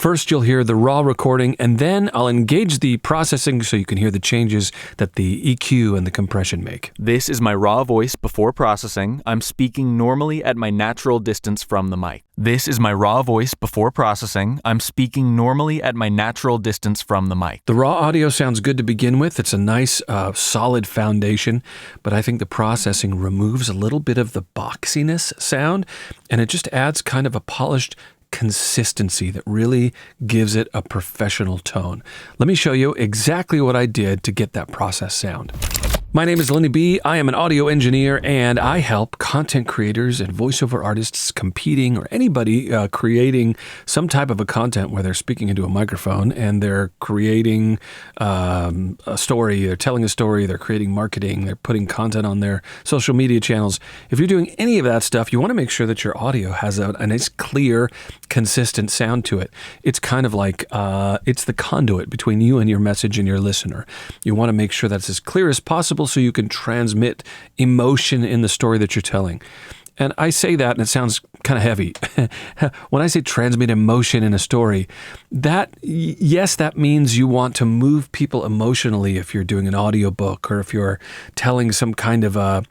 First, you'll hear the raw recording, and then I'll engage the processing so you can hear the changes that the EQ and the compression make. This is my raw voice before processing. I'm speaking normally at my natural distance from the mic. This is my raw voice before processing. I'm speaking normally at my natural distance from the mic. The raw audio sounds good to begin with. It's a nice, solid foundation, but I think the processing removes a little bit of the boxiness sound, and it just adds kind of a polished consistency that really gives it a professional tone. Let me show you exactly what I did to get that process sound. My name is Lenny B. I am an audio engineer, and I help content creators and voiceover artists competing or anybody creating some type of a content where they're speaking into a microphone and they're creating a story, they're telling a story, they're creating marketing, they're putting content on their social media channels. If you're doing any of that stuff, you want to make sure that your audio has a nice, clear, consistent sound to it. It's kind of like it's the conduit between you and your message and your listener. You want to make sure that's as clear as possible so you can transmit emotion in the story that you're telling. And I say that, and it sounds kind of heavy. When I say transmit emotion in a story, yes, that means you want to move people emotionally if you're doing an audiobook or if you're telling some kind of a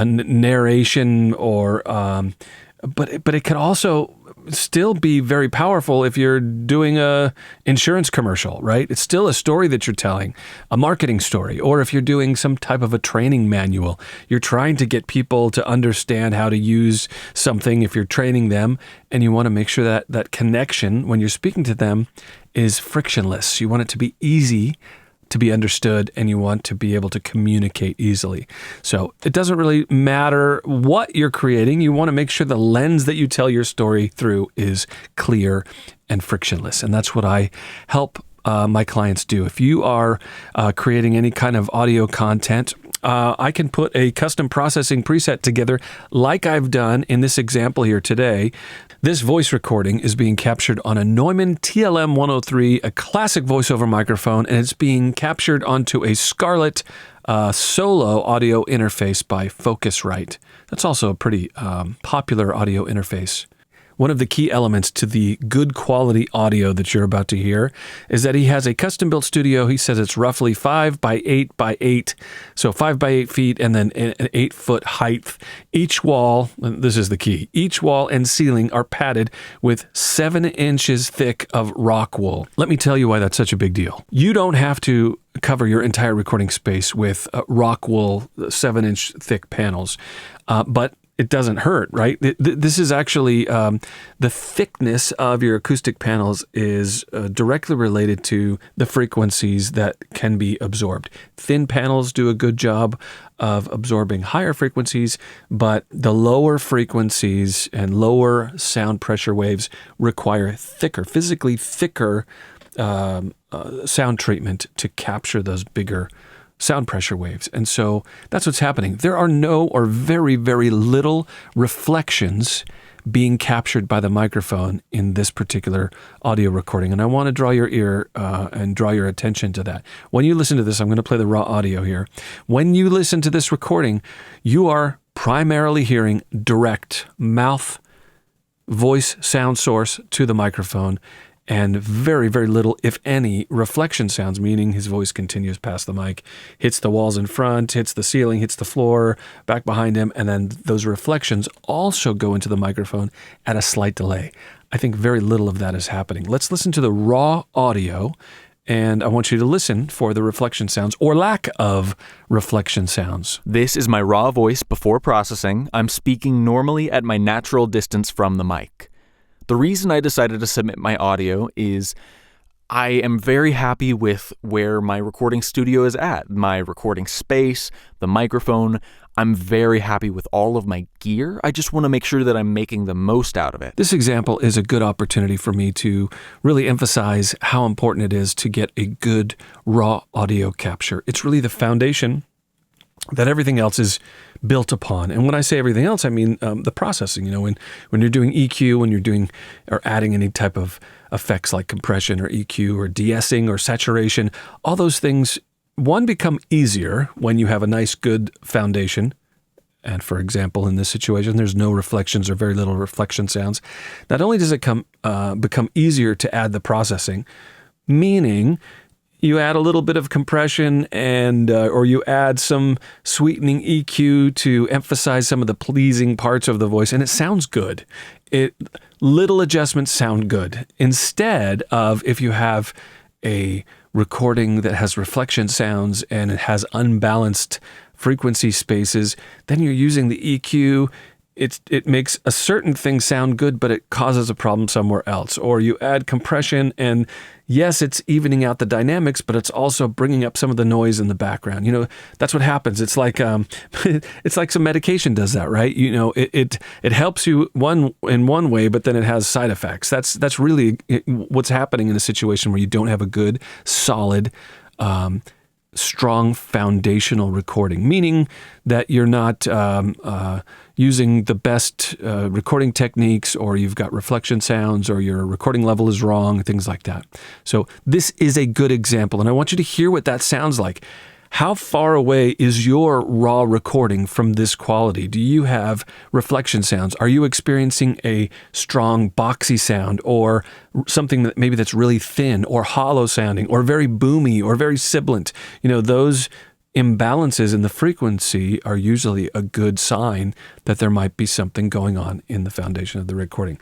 narration or, but it could also still be very powerful if you're doing a insurance commercial, right? It's still a story that you're telling, a marketing story, or if you're doing some type of a training manual, you're trying to get people to understand how to use something if you're training them, and you want to make sure that that connection when you're speaking to them is frictionless. You want it to be easy to be understood, and you want to be able to communicate easily. So it doesn't really matter what you're creating. You want to make sure the lens that you tell your story through is clear and frictionless. And that's what I help my clients do. If you are creating any kind of audio content, I can put a custom processing preset together like I've done in this example here today. This voice recording is being captured on a Neumann TLM 103, a classic voiceover microphone, and it's being captured onto a Scarlett solo audio interface by Focusrite. That's also a pretty popular audio interface. One of the key elements to the good quality audio that you're about to hear is that he has a custom-built studio. He says it's roughly 5 by 8 by 8, so 5 by 8 feet and then an 8-foot height. Each wall, and this is the key, each wall and ceiling are padded with 7 inches thick of rock wool. Let me tell you why that's such a big deal. You don't have to cover your entire recording space with rock wool 7-inch thick panels, but it doesn't hurt, right? This is actually the thickness of your acoustic panels is directly related to the frequencies that can be absorbed. Thin panels do a good job of absorbing higher frequencies, but the lower frequencies and lower sound pressure waves require thicker, physically thicker sound treatment to capture those bigger sound pressure waves. And so that's what's happening. There are no or very, very little reflections being captured by the microphone in this particular audio recording. And I want to draw your ear and draw your attention to that. When you listen to this, I'm going to play the raw audio here. When you listen to this recording, you are primarily hearing direct mouth, voice, sound source to the microphone, and very, very little, if any, reflection sounds, meaning his voice continues past the mic, hits the walls in front, hits the ceiling, hits the floor, back behind him, and then those reflections also go into the microphone at a slight delay. I think very little of that is happening. Let's listen to the raw audio, and I want you to listen for the reflection sounds or lack of reflection sounds. This is my raw voice before processing. I'm speaking normally at my natural distance from the mic. The reason I decided to submit my audio is I am very happy with where my recording studio is at, my recording space, the microphone. I'm very happy with all of my gear. I just want to make sure that I'm making the most out of it. This example is a good opportunity for me to really emphasize how important it is to get a good raw audio capture. It's really the foundation that everything else is built upon. And when I say everything else, I mean the processing. You know, when you're doing EQ, when you're doing or adding any type of effects like compression or EQ or de-essing or saturation, all those things, one, become easier when you have a nice, good foundation, And for example, in this situation, there's no reflections or very little reflection sounds. Not only does it become easier to add the processing, meaning you add a little bit of compression or you add some sweetening EQ to emphasize some of the pleasing parts of the voice, and it sounds good. Little adjustments sound good. Instead of if you have a recording that has reflection sounds and it has unbalanced frequency spaces, then you're using the EQ. It makes a certain thing sound good, but it causes a problem somewhere else. Or you add compression, and yes, it's evening out the dynamics, but it's also bringing up some of the noise in the background. That's what happens. It's like it's like some medication does that, right? It helps you in one way, but then it has side effects. That's really what's happening in a situation where you don't have a good, solid, strong foundational recording, meaning that you're not using the best recording techniques, or you've got reflection sounds, or your recording level is wrong, things like that. So this is a good example, and I want you to hear what that sounds like. How far away is your raw recording from this quality? Do you have reflection sounds? Are you experiencing a strong boxy sound, or something that maybe that's really thin or hollow sounding, or very boomy or very sibilant? Those imbalances in the frequency are usually a good sign that there might be something going on in the foundation of the recording.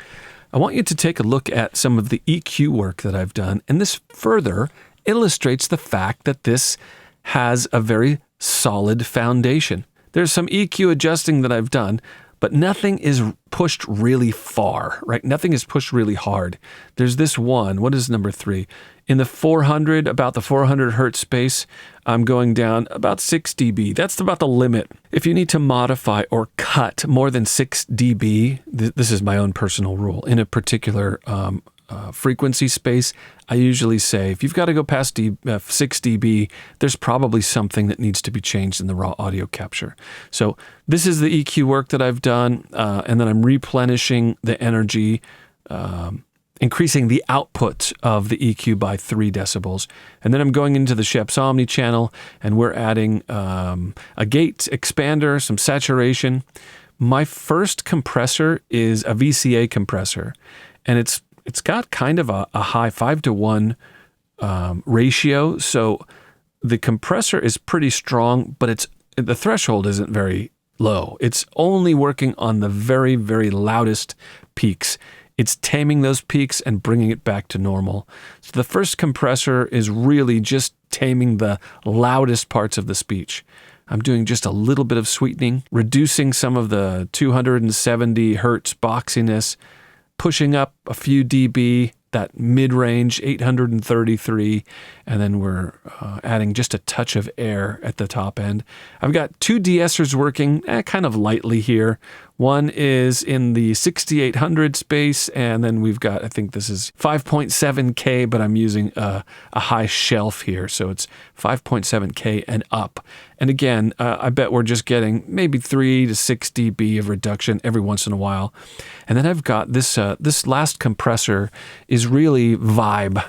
I want you to take a look at some of the EQ work that I've done, and this further illustrates the fact that this has a very solid foundation. There's some EQ adjusting that I've done, but nothing is pushed really far, right? Nothing is pushed really hard. There's this one, what is number 3? In the 400, about the 400 hertz space, I'm going down about 6 dB. That's about the limit. If you need to modify or cut more than 6 dB, this is my own personal rule, in a particular frequency space, I usually say, if you've got to go past 6 dB, there's probably something that needs to be changed in the raw audio capture. So this is the EQ work that I've done, and then I'm replenishing the energy, increasing the output of the EQ by 3 decibels. And then I'm going into the Schoeps Omni channel, and we're adding a gate expander, some saturation. My first compressor is a VCA compressor, and it's got kind of a high 5-to-1 ratio. So the compressor is pretty strong, but the threshold isn't very low. It's only working on the very, very loudest peaks. It's taming those peaks and bringing it back to normal. So the first compressor is really just taming the loudest parts of the speech. I'm doing just a little bit of sweetening, reducing some of the 270 hertz boxiness, pushing up a few dB, that mid-range 833, and then we're adding just a touch of air at the top end. I've got 2 de-essers working kind of lightly here. One is in the 6800 space, and then we've got, I think this is 5.7K, but I'm using a high shelf here, so it's 5.7K and up. And again, I bet we're just getting maybe 3 to 6 dB of reduction every once in a while. And then I've got this last compressor is really vibe.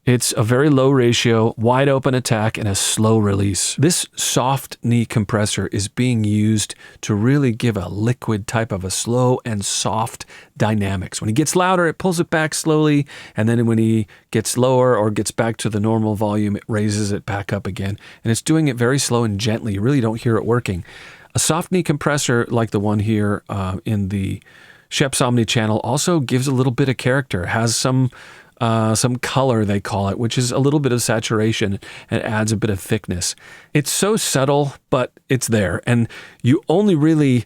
It's a very low ratio, wide open attack, and a slow release. This soft knee compressor is being used to really give a liquid type of a slow and soft dynamics. When he gets louder, it pulls it back slowly, and then when he gets lower or gets back to the normal volume, it raises it back up again. And it's doing it very slow and gently. You really don't hear it working. A soft knee compressor like the one here in the Schoeps Omni channel also gives a little bit of character. It has some color, they call it, which is a little bit of saturation and adds a bit of thickness. It's so subtle, but it's there. And you only really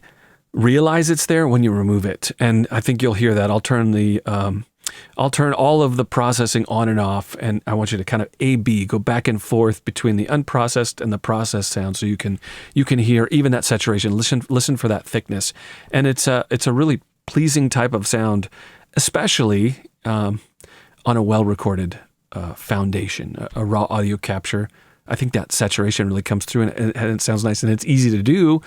realize it's there when you remove it. And I think you'll hear that. I'll turn all of the processing on and off, and I want you to kind of A/B, go back and forth between the unprocessed and the processed sound, so you can hear even that saturation. Listen for that thickness, and it's a really pleasing type of sound, especially on a well-recorded foundation, a raw audio capture. I think that saturation really comes through, and it sounds nice, and it's easy to do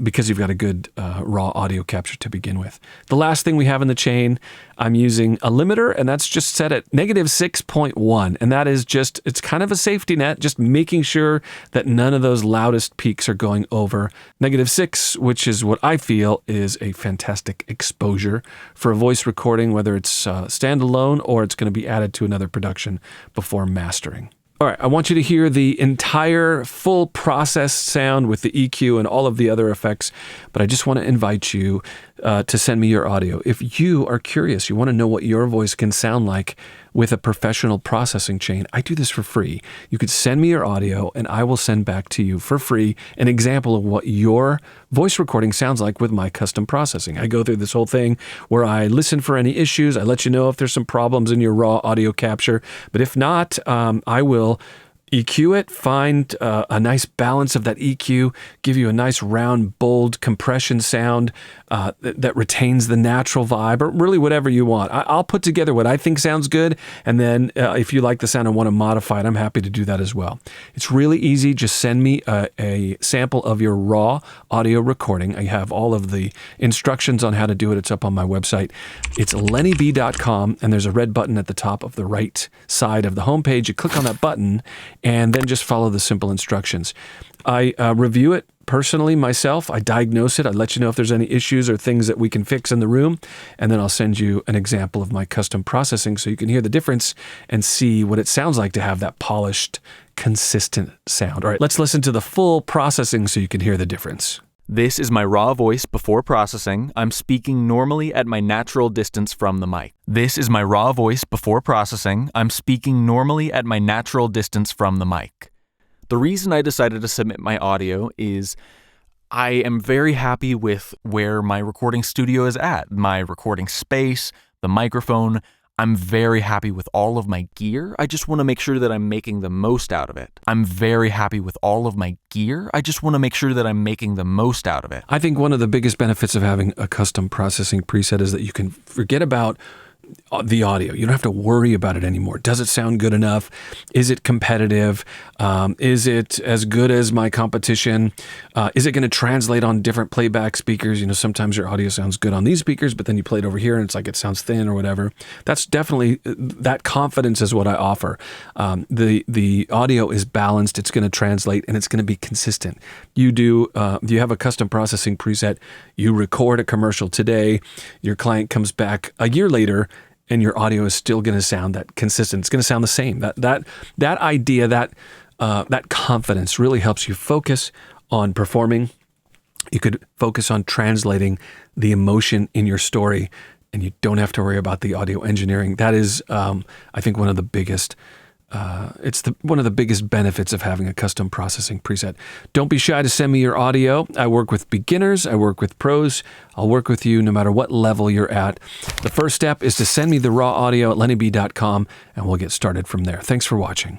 because you've got a good raw audio capture to begin with. The last thing we have in the chain, I'm using a limiter, and that's just set at -6.1, and that is just, it's kind of a safety net, just making sure that none of those loudest peaks are going over -6, which is what I feel is a fantastic exposure for a voice recording, whether it's standalone or it's going to be added to another production before mastering. All right, I want you to hear the entire full processed sound with the EQ and all of the other effects, but I just want to invite you to send me your audio. If you are curious, you want to know what your voice can sound like with a professional processing chain, I do this for free. You could send me your audio and I will send back to you for free an example of what your voice recording sounds like with my custom processing. I go through this whole thing where I listen for any issues. I let you know if there's some problems in your raw audio capture, but if not, I will EQ it, find a nice balance of that EQ, give you a nice round, bold compression sound that retains the natural vibe, or really whatever you want. I'll put together what I think sounds good, and then if you like the sound and want to modify it, I'm happy to do that as well. It's really easy. Just send me a sample of your raw audio recording. I have all of the instructions on how to do it. It's up on my website. It's lennyb.com, and there's a red button at the top of the right side of the homepage. You click on that button, and then just follow the simple instructions. I review it personally myself. I diagnose it. I let you know if there's any issues or things that we can fix in the room, and then I'll send you an example of my custom processing so you can hear the difference and see what it sounds like to have that polished, consistent sound. All right, let's listen to the full processing so you can hear the difference. This is my raw voice before processing. I'm speaking normally at my natural distance from the mic. This is my raw voice before processing. I'm speaking normally at my natural distance from the mic. The reason I decided to submit my audio is I am very happy with where my recording studio is at, my recording space, the microphone. I'm very happy with all of my gear. I just want to make sure that I'm making the most out of it. I'm very happy with all of my gear. I just want to make sure that I'm making the most out of it. I think one of the biggest benefits of having a custom processing preset is that you can forget about the audio. You don't have to worry about it anymore. Does it sound good enough? Is it competitive? Is it as good as my competition? Is it going to translate on different playback speakers? You know, sometimes your audio sounds good on these speakers, but then you play it over here and it's like it sounds thin or whatever. That's definitely, that confidence is what I offer. The audio is balanced, it's going to translate, and it's going to be consistent. You have a custom processing preset, you record a commercial today, your client comes back a year later, and your audio is still going to sound that consistent. It's going to sound the same. That idea, that confidence really helps you focus on performing. You could focus on translating the emotion in your story, and you don't have to worry about the audio engineering. That is, I think, one of the biggest. One of the biggest benefits of having a custom processing preset. Don't be shy to send me your audio. I work with beginners. I work with pros. I'll work with you no matter what level you're at. The first step is to send me the raw audio at lennyb.com, and we'll get started from there. Thanks for watching.